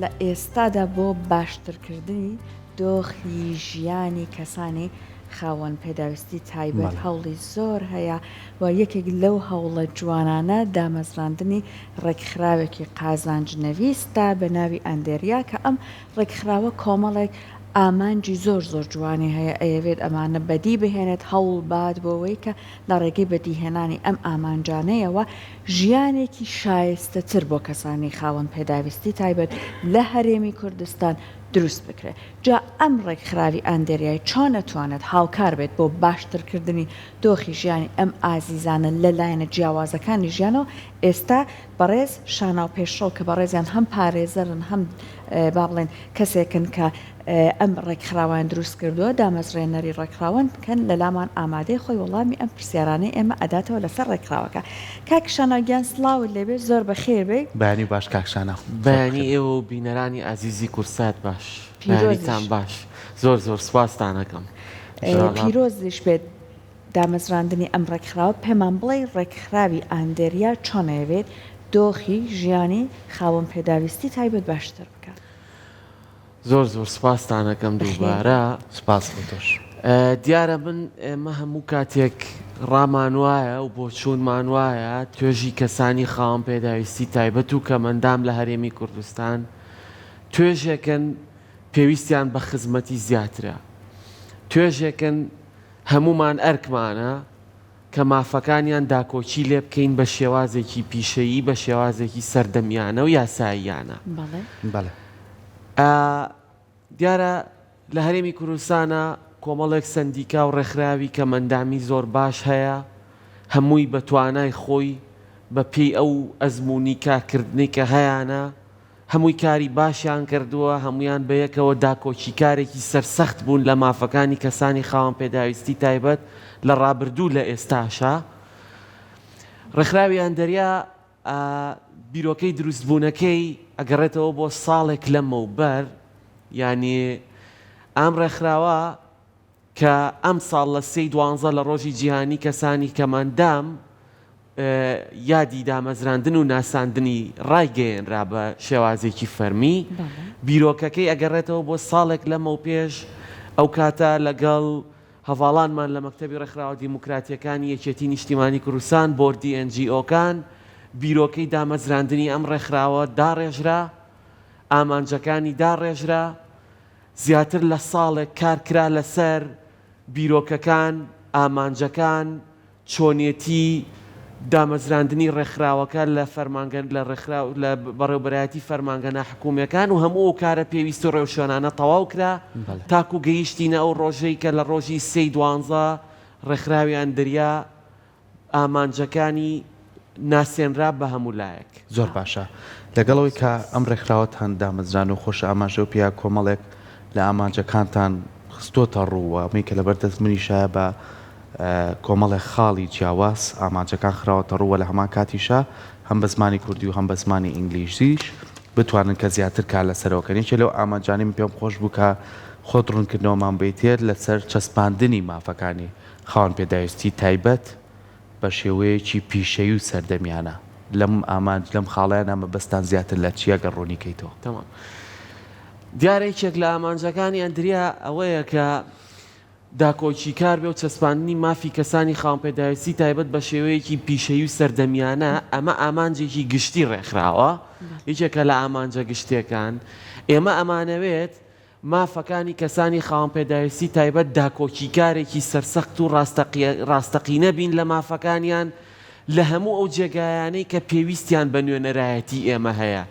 لە ئێستادا بۆ باشترکردنی دۆخی ژیانی کەسانی خاوەن پێداویستی تایبەت هەوڵی زۆر هەیە و یەکێک لەو هەوڵە جوانانە دامەزراندنی ڕێکخراوێکی قازانجنەویستە بە ناوی ئەندێریا کە ئەم ڕێکخراوە کۆمەڵێک ئامانجی زۆر جوانی هەیە ئەیەوێت ئەمانە بەدی بهێنێت هەوڵ باد بۆەوەی کە لە ڕێگەی بەدیهێنانی ئەم ئامانجانەیەوە ژیانێکی شایستەتر بۆ کەسانی خاوەن پێداویستی تایبەت لە هەرێمی کوردستان دروست بکرێت. جا ئەم ڕێکخراوی ئەندێریای چۆن ئەتوانێت هاوکار بێت بۆ باشترکردنی دۆخی ژیانی ئەم ئازیزانە لەلایەنە جیاوازەکانی ژیانەوە ئێستا بەڕێز شاناو پێشڕۆ کە بەڕێزیان هەم پارێزەرن هەم با بڵێن کەسێکن کە ئەم ڕێکخراوان دروست کردووە دامەزرێنەری ڕێکخراوان بکەن لە لامان ئامادەی خۆی وەڵامی ئەم پرسیارانەی ئێمە ئەداتەوە لەسەر ڕێکخراوەکە. کاکشانەگیان سڵاوت لێبێ زۆر بەخێر بێ. بەیانی باش کاکشانە. بەیانی ئێوە و بینەرانی عزیزی کورسات باش. پیرۆزتان باش. زۆر سوپاستان دەکەم. پیرۆزیش بێت دامەزراندنی ئەم ڕێکخراوە پێمان بڵێ ڕێکخراوی ئەندێریا چۆنەوێت دۆخی ژیانی خاوەن پێداویستی تایبەت باشتر بکات. زۆر سوپاستان دەکەم دووبارە. سپاس بۆ تۆش. دیارە من ئێمە هەموو کاتێک ڕامان وایە و بۆ چوونمان وایە توێژی کەسانی خاوەن پێداویستی تایبەت و کەمەندام لە هەرێمی کوردستان توێژێکن پێویستیان بە خزمەتی زیاترە. توێژێکن هەمومان ئەرکمانە کە مافەکانیان داکۆچی لێ بکەین بە شێوازێکی پیشەیی بە شێوازێکی سەردەمیانە و یاساییانە. بەڵێ. دیارە لە هەرێمی کوردستانە کۆمەڵێک سندیکا و ڕێکخراوی کە مەندامی زۆر باش هەیە هەمووی بە توانای خۆی بە پێی ئەو ئەزمموی کارکردنی کە هەیەە هەمووی کاری باشیان کردووە هەمویان بەیەکەوە داکۆچی کارێکی سەرسەخت بوون لە مافەکانی کەسانی خاوەن پێداویستی تایبەت لە ڕابردوو لە ئێستاشە. ڕێکخراوی ئەندێریا بیرۆکەی دروستبوونەکەی ئەگەڕێتەوە بۆ ساڵێک لەمەوبەر ینی ئەم ڕێکخراوە کە ئەم ساڵ لە 12 لە ڕۆژی جیهانی کەسانی کەمەندام یادی دامەزراندن و ناساندنی ڕایگەیەنرا بە شێوازێکی فەرمی بیرۆکەکەی ئەگەڕێتەوە بۆ ساڵێک لەمە و پێش ئەو کاتە لەگەڵ هەڤاڵانمان لە مەکتەبی ڕێکخراوە دیموکراتیەکانی یەکێتی نیشتیمانی کوردستان بۆردی NGOکان بیرۆکەی دامەزراندنی ئەم ڕێکخراوە داڕێژرا ئامانجەکانی داڕێژرا زیاتر لە ساڵێک کارکرا لەسەر بیرۆکەکان ئامانجەکان چۆنیەتی دامەزراندنی ڕێکخراوەکە لە لە بەڕێوەبەرایەتی فەرمانگەنە حکوومیەکان و هەموو ئەو کارە پێویست و ڕێوشێنانە تەواو کرا تاکو گەیشتینە ئەو ڕۆژەی کە لە ڕۆژی 12 ڕێکخراوی ئەندێریا ئامانجەکانی ناسێنرا بە هەموو لایەک. زۆر باشە لەگەڵەوەی کە ئەم ڕێکخراوەتان دامەزران و خۆش ئاماژە و پیا کۆمەڵێک لە ئامانجەکانتان خستۆتە ڕووە ئەمەی کە لەبەردەست منیشە بە کۆمەڵێک خاڵی جیاواز ئامانجەکان خراوەتە ڕووە لە هەمان کاتیشە هەم بە زمانی کوردی و هەم بە زمانی ئینگلیزیش بتوانن کە زیاتر کار لەسەرەوەکەن یەکێ لەو ئامانجانی من پێم خۆش بوو کە خۆت ڕوونکردنەوەمان بێتێت لەسەر چەسپاندنی مافەکانی خاوەن پێداویستی تایبەت بە شێوەیەکی پیشەیی و سەردەمیانە لەم ئامانج لەم خاڵیانە مەبەستان زیاتر لە چیە گەڕۆنیکەیتەوە. تەمام. دیارێکێک لە ئامانجەکانی ئەندێریا ئەوەیە کە داکۆچی کار بێ و چەسپاندنی مافی کەسانی خاوەن پێداویستی تایبەت بە شێوەیەکی پیشەیی و سەردەمیانە ئەمە ئامانجێکی گشتی ڕێکخراوە یەکێکە لە ئامانجە گشتیەکان ئێمە ئەمانەوێت مافەکانی کەسانی خاوەن پێداویستی تایبەت داکۆچی کارێکی سەرسەخت و ڕاستەقینە بین لە مافەکانیان لە هەموو ئەو جێگایانەی کە پێویستیان بە نوێنەرایەتی ئێمە هەیە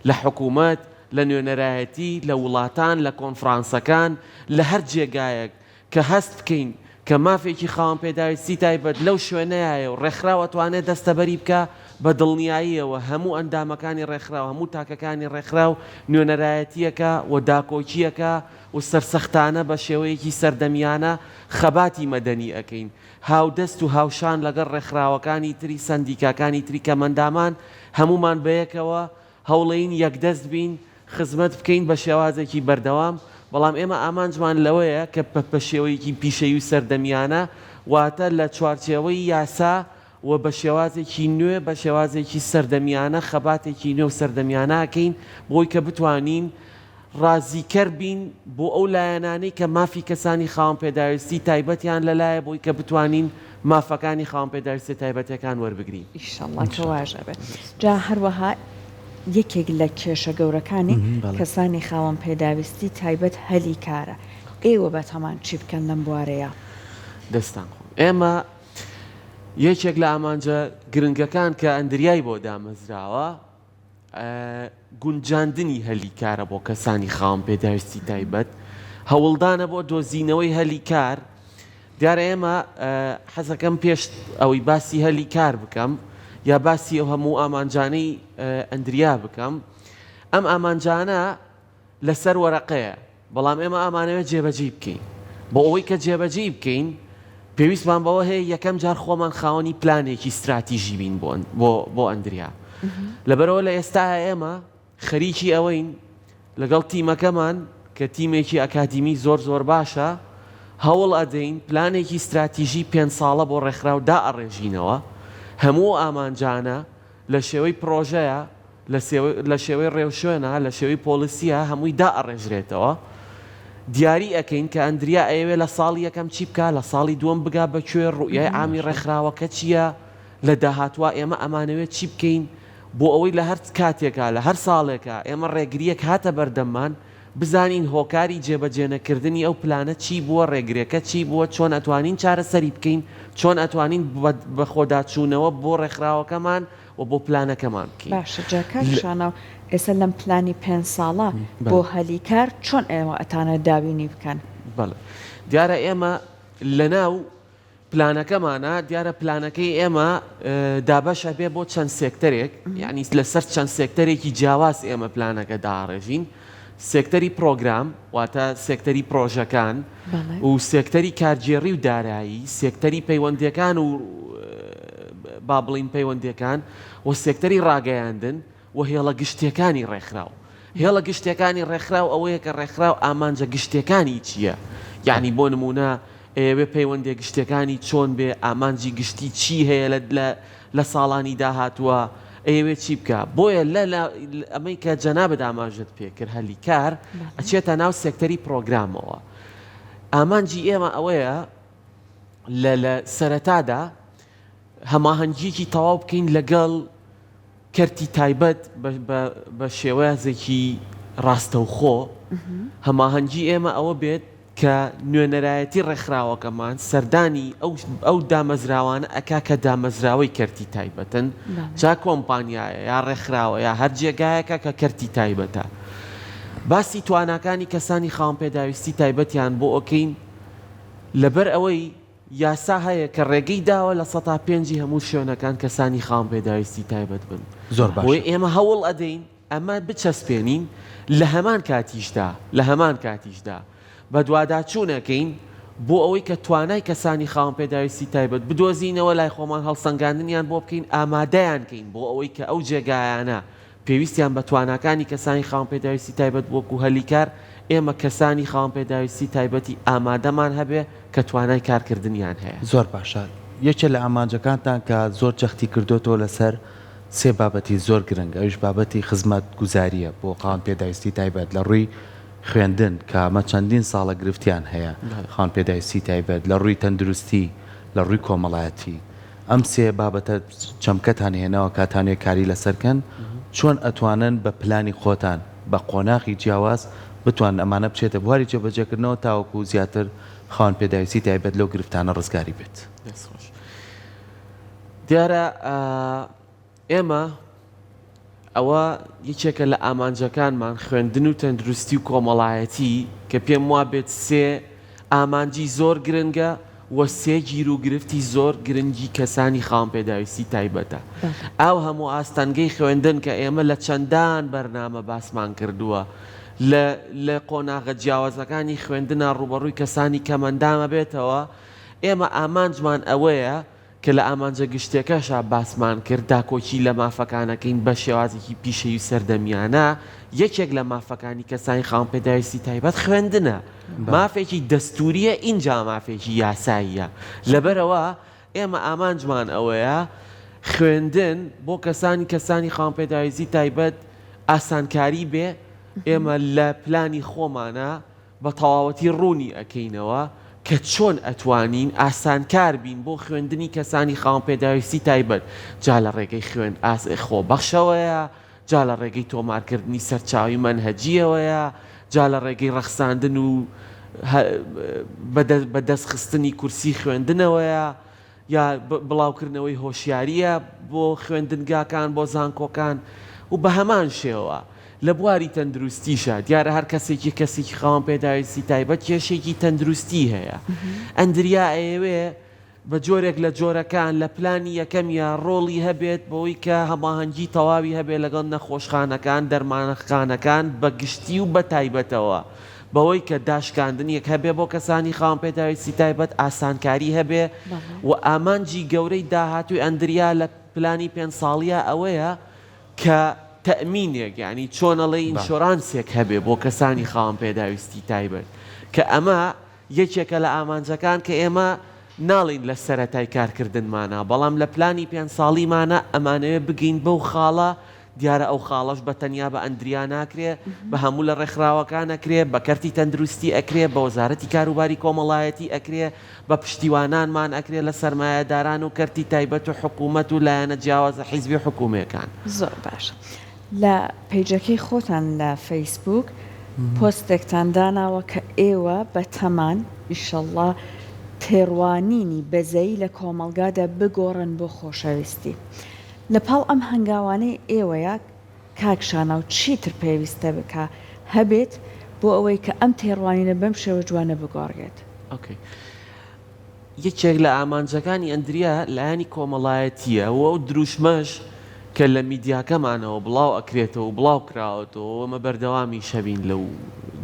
لە حکوومەت لە نوێنەرایەتی لە وڵاتان لە کۆنفرانسەکان لە هەر جێگایەک کە هەست بکەین کە مافێکی خاوەن پێداویستی تایبەت لەو شوێنەیە و ڕێکخراوە توانێت دەستەبەری بکە بە دڵنیاییەوە هەموو ئەندامەکانی ڕێکخراو هەموو تاکەکانی ڕێکخراو نوێنەرایەتیەکە و داکۆچیەکە و سەرسەختانە بە شێوەیەکی سەردەمیانە خەباتی مەدەنی ئەەکەین هاودەست و هاوشان لەگەڵ ڕێکخراوەکانی تری سندیکاکانی تری کەمەندامان هەمومان بەیەکەوە هەوڵەین یەکدەست بین خزمەت بکەین بە شێوازێکی بەردەوام بەڵام ئێمە ئامانجمان لەوەیە کە بە شێوەیەکی پیشەیی و سەردەمیانە واتە لە چوارچێوەی یاسا و بە شێوازێکی نوێ بە شێوازێکی سەردەمیانە خەباتێکی نوێ و سەردەمیانەکەین بۆی کە بتوانین ڕازیکەر بین بۆ ئەو لایەنانەی کە مافی کەسانی خاوەن پێداویستی تایبەتیان لەلایە بۆی کە بتوانین مافەکانی خاوەن پێداویستی تایبەتەکان وەربگرین. ئیشەڵڵا کەواژە بێت. جا هەروەها یەکێک لە کێشە گەورەکانی کەسانی خاوەن پێداویستی تایبەت هەلی کارە. ئێوە بەتەمان چی بکەن لەم بوارەیە؟ دەستان خۆم ئێمە یەکێک لە ئامانجە گرنگەکان کە ئەندریای بۆ دامەزراوە گونجاندنی هەلی کارە بۆ کەسانی خاوەن پێداویستی تایبەت هەوڵدانە بۆ دۆزینەوەی هەلی کار. دیارە ئێمە حەزەکەم پێش ئەوەی باسی هەلی کار بکەم یا باسی ئەو هەموو ئامانجانەی ئەندریا بکەم. ئەم ئامانجانە لەسەر وەرەقەیە بەڵام ئێمە ئامانەوێت جێبەجێ بکەین. بۆ ئەوەی کە جێبەجێ بکەین پێویستمان بەوە هەیە یەکەم جار خۆمان خاوەنی پلانێکی استراتیژی بین بۆ ئەندریا. لەبەرەوە لە ئێستا ئێمە خەریکی ئەوەین لەگەڵ تیمەکەمان کە تیمێکی ئەکادیمی زۆر باشە هەوڵ ئەدەین پلانێکی استراتیژی 5 ساڵە بۆ ڕێکخراو دائەڕێژینەوە. هەموو ئامانجانە لە شێوەی پرۆژەیە لە شێوەی ڕێوشوێنە لە شێوەی پۆلیسیە هەمووی دائەڕێژرێتەوە. دیاری ئەەکەین کە ئەندریا ئەوێ لە ساڵی یەکەم چی بکە لە ساڵی دووەم بگا بەکوێ ڕوئیای ئامی ڕێکخراوەکە چییە لە داهاتوە ئێمە ئەمانەوێت چی بکەین بۆ ئەوەی لە هەر کاتێکە لە هەر ساڵێکە ئێمە ڕێگریەک هاتە بەردەممان بزانین هۆکاری جێبەجێنەکردنی ئەو پلانە چی بووە ڕێگرێکە چی بووە چۆن ئەتوانین چارەسەری بکەین چۆن ئەتوانین بە خۆداچوونەوە بۆ ڕێکخراوەکەمان و بۆ پلانەکەمان بکەین. باشە جاکەشانەوە ئێستا لەم پلانی 5 ساڵە بۆ هەلی کار چۆن ئێوە ئەتانە دابینی بکەن؟ بەڵێ دیارە ئێمە لە ناو پلانەکەمانە دیارە پلانەکەی ئێمە دابەشە بێ بۆ چەند سێکتەرێک یعنی لەسەر چەند سێکتەرێکی جیاواز ئێمە پلانەکە داڕێژین. سێکتەری پرۆگرام واتە سێکتەری پرۆژەکان و سێکتەری کارگێڕی و دارایی سێکتەری پەیوەندیەکان و با بڵین پەیوەندیەکان و سێکتەری ڕاگەیاندن و هێڵە گشتیەکانی ڕێکخراو. هێڵە گشتیەکانی ڕێکخراو ئەوەیە کە ڕێکخراو ئامانجە گشتیەکانی چییە؟ یعنی بۆ نمونە ئێوێ پەیوەندی گشتەکانی چۆن بێ ئامانجی گشتی چی هەیە لە ساڵانی داهاتووە ئەوێ چی بکە بۆیە ئەمەی کە جەنابەت ئاماژت پێکرد هەلی کار ئەچێتە ناو سێکتەری پرۆگرامەوە. ئامانجی ئێمە ئەوەیە لە سەرەتادا هەماهەنگیەکی تەواو بکەین لەگەڵ کەرتی تایبەت بە شێوازێکی ڕاستەوخۆ. هەماهەنگی ئێمە ئەوە بێت کە نوێنەرایەتی ڕێکخراوەکەمان سەردانی ئەو دامەزراوانە ئەکا کە دامەزراوەی کەرتی تایبەتن جا کۆمپانیایە یا ڕێکخراوە یا هەر جێگایەکە کە کەرتی تایبەتە. باسی تواناکانی کەسانی خاوەن پێداویستی تایبەتیان بۆ ئۆکەین لەبەر ئەوەی یاسا هەیە کە ڕێگەی داوە لە 105 هەموو شوێنەکان کەسانی خاوەن پێداویستی تایبەت بن. زۆر باش بۆی ئێمە هەوڵ ئەدەین ئەمە بچەسپێنین لە هەمان کاتیشدا بە دوواداچوونەکەین بۆ ئەوەی کە توانای کەسانی خاوەن پێداویستی تایبەت بدۆزینەوە لای خۆمان هەڵسەنگاندنیان بۆ بکەین ئامادەیان کەین بۆ ئەوەی کە ئەو جێگایانە پێویستیان بە تواناکانی کەسانی خاوەن پێداویستی تایبەت وەکو هەلی کار ئێمە کەسانی خاوەن پێداویستی تایبەتی ئامادەمان هەبێ کە توانای کارکردنیان هەیە. زۆر باشە. یەکێ لە ئامانجەکانتان کە زۆر جەختی کردوتەوە لەسەر سێ بابەتی زۆر گرنگ ئەوش بابەتی خزمەت گوزاریە بۆ خاوەن پێداویستی تایبەت لە ڕووی خوێندن کە ئەمە چەندین ساڵە گرفتیان هەیە خاوەن پێداویستی تایبەت لە ڕووی تەندروستی لە ڕووی کۆمەڵایەتی. ئەم سێ بابەتە چەمکەتان هێناوە کاتانێک کاری لەسەرکەن چۆن ئەتوانن بە پلانی خۆتان بە قۆناغی جیاواز بتوان ئەمانە بچێتە بواری جێبەجێکردنەوە تاوەکو زیاتر خاوەن پێداویستی تایبەت لەو گرفتانە ڕزگاری بێت. دیارە ئێمە ئەوە یەکێکە لە ئامانجەکانمان خوێندن و تەندروستی و کۆمەڵایەتی کە پێم وا بێت سێ ئامانجی زۆر گرنگە وە سێ گیر و گرفتی زۆر گرنگی کەسانی خاوەن پێداویستی تایبەتە. ئەو هەموو ئاستانگەی خوێندن کە ئێمە لە چەندان بەرنامە باسمان کردووە لە قۆناغە جیاوازەکانی خوێندنە ڕوبەڕووی کەسانی کەمەندامە بێتەوە ئێمە ئامانجمان ئەوەیە کە لە ئامانجە گشتێکەشە باسمان کرد داکۆکی لە مافەکانەکەین بە شێوازێکی پیشەی و سەردەمیانە یەکێک لە مافەکانی کەسانی خاوەن پێداویستی تایبەت خوێندنە. مافێکی دەستوریە ئینجا مافێکی یاساییە لەبەرەوە ئێمە ئامانجمان ئەوەیە خوێندن بۆ کەسانی خاوەنپێداویستی تایبەت ئاسانکاری بێ ئێمە لە پلانی خۆمانە بە تەواوەتی ڕوونی ئەەکەینەوە کە چۆن ئەتوانین ئاسانکار بین بۆ خوێندنی کەسانی خاوەنپێداویستی تایبەت جا لە ڕێگەی خوێن خۆبەخشەوەیە، جا لە ڕێگەی تۆمارکردنی سەرچاوی مەنهەجیەوەیە، جا لە ڕێگەی ڕەخساندن و بەدەستخستنی کورسی خوێندنەوەیە یا بڵاوکردنەوەی هۆشیاریە بۆ خوێندنگاکان بۆ زانکۆکان و بە هەمان شێوە لە بواری تەندروستیشە دیارە هەر کەسێکی خاوەنپێداویستی تایبەت کێشێکی تەندروستی هەیە ئەندریا ئەیەوێ بە جۆرێک لە جۆرەکان لە پلانی یەکەم یا ڕۆڵی هەبێت بۆی کە هەماهەنگی تەواوی هەبێت لەگەڵ نەخۆشخانەکان دەرمانخانەکان بە گشتی و بە تایبەتەوە بەوەی کە داشکاندنیەک هەبێ بۆ کەسانی خاوەنپێداویستی تایبەت ئاسانکاری هەبێ و ئامانجی گەورەی داهاتووی ئەندریا لە پلانی 5 ساڵیە ئەوەیە کە تەمینێک یعنی چۆنەڵێ ئینشۆرانسێک هەبێ بۆ کەسانی خاوەنپێداویستی تایبەت کە ئەمە یەکێکە لە ئامانجەکان کە ئێمە ناڵین لە سەرەتای کارکردنمانە بەڵام لە پلانی 5 ساڵیمانە ئەمانەوێ بگەین بەو خاڵە دیارە ئەو خاڵەش بە تەنیا بە ئەندریا ناکرێ بە هەموو لە ڕێکخراوەکان ئەکرێ بە کەرتی تەندروستی ئەکرێ بە وەزارەتی کاروباری کۆمەڵایەتی ئەکرێ بە پشتیوانانمان ئەکرێ لە سەرمایەداران و کەرتی تایبەت و حکوومەت و لایەنە جیاوازە حیزبی حکوومەکان. زۆر باش لە پیجەکەی خۆتان لە فەیسبوک پۆستێکتان داناوە کە ئێوە بە تەمان ئیشەڵڵا تێڕوانینی بەزەی لە کۆمەلگادا بگۆڕن بۆ خۆشەویستی. لە پاڵ ئەم هەنگاوانەی ئێوەیە کاکشانە و چیتر پێویستە بکە هەبێت بۆ ئەوەی کە ئەم تێڕوانینە بەم شێوە جوانە بگۆڕێت. یەکێک لە ئامانجەکانی ئەندریا لایەنی کۆمەڵایەتیە و ئەو دروشمەش کە لە میدیاکەمانەوە بڵاو ئەکرێتەوە و بڵاو کراوەتەوە ئەمە بەردەوامی شەبین لەو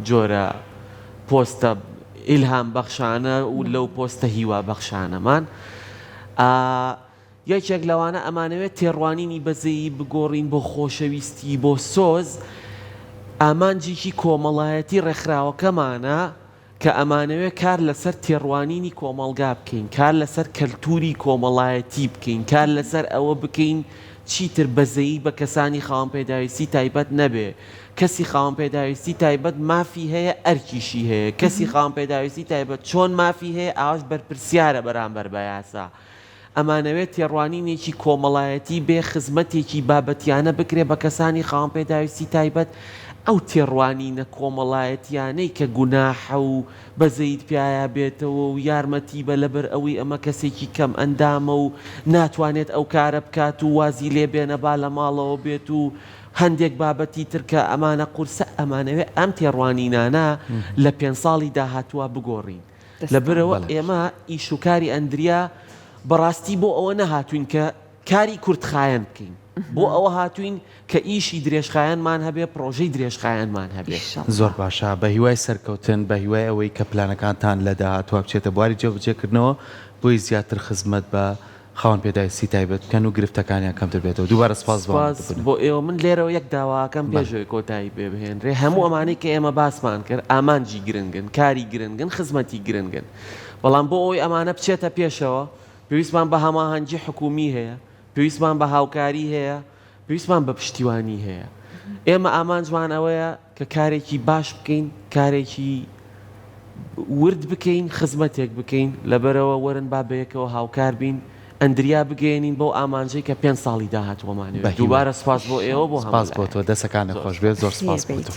جۆرە پۆستە ئیلهام بەخشانە و لەو پۆستە هیوا بەخشانەمان یەکێک لەوانە ئەمانەوێت تێڕوانینی بەزەیی بگۆڕین بۆ خۆشەویستی بۆ سۆز ئامانجێکی کۆمەڵایەتی ڕێکخراوەکەمانە کە ئەمانەوێت کار لەسەر تێڕوانینی کۆمەڵگا بکەین کار لەسەر کەلتوری کۆمەڵایەتی بکەین کار لەسەر ئەوە بکەین چیتر بەزەیی بە کەسانی خاوەنپێداویستی تایبەت نەبێ کەسی خاوەنپێداویستی تایبەت مافی هەیە ئەرکیشی هەیە کەسی خاوەنپێداویستی تایبەت چۆن مافی هەیە ئاواش بەرپرسیارە بەرامبەر بە یاسا ئەمانەوێت تێڕوانینێکی کۆمەڵایەتی بێ خزمەتێکی بابەتیانە بکرێ بە کەسانی خاوەنپێداویستی تایبەت ئەو تێڕوانینە کۆمەڵایەتیانەی کە گوناحە و بەزەیت پیاە بێتەوە و یارمەتی بە لەبەر ئەوەی ئەمە کەسێکی کەم ئەندامە و ناتوانێت ئەو کارە بکات و وازی لێ بێنەبا لە ماڵەوە بێت و هەندێک بابەتی ترکە ئەمانە قورسە ئەمانەوێت ئەم تێڕوانینانە لە 5 ساڵی داهاتووە بگۆڕین لەبەرەوە ئێمە ئیشوکاری ئەندریا بەڕاستی بۆ ئەوە نەهاتوین کە کاری کورتخایەن بکەین بۆ ئەوە هاتوین کە ئیشی درێژخایەنمان هەبێ پرۆژەی درێژخایەنمان هەبێ. زۆر باشە بە هیوای سەرکەوتن بە هیوای ئەوەی کە پلانەکانتان لە داهاتوە بچێتە بواری جێبەجێکردنەوە بۆی زیاتر خزمەت بە خاوەنپێداویستی تایبەت بکەن و گرفتەکانیان کەمتر بێتەوە. دووبارە سپاس بۆ ئێوە. من لێرەوە یەک داواکەم پێشەوەی کۆتایی پێ بهێنرێ هەموو ئەمانەی کە ئێمە باسمان کرد ئامانجی گرنگن کاری گرنگن خزمەتی گرنگن بەڵام بۆ ئەوەی ئەمانە بچێتە پێشەوە پێویستمان بە هەماهەنگی حکومی هەیە پێویستمان بە هاوکاری هەیە پێویستمان بە پشتیوانی هەیە. ئێمە ئامانجمان ئەوەیە کە کارێکی باش بکەین کارێکی ورد بکەین خزمەتێک بکەین لەبەرەوە وەرن با بەیەکەوە هاوکار بین ئەندریا بگەێنین بۆ ئامانجەی کە 5 ساڵی داهاتوەمانێت. دووبارە سپاس بۆ ئێوە بۆ سپاس بۆ تۆ دەسەکانە خۆش بێت زۆر سپاس بۆ تۆ.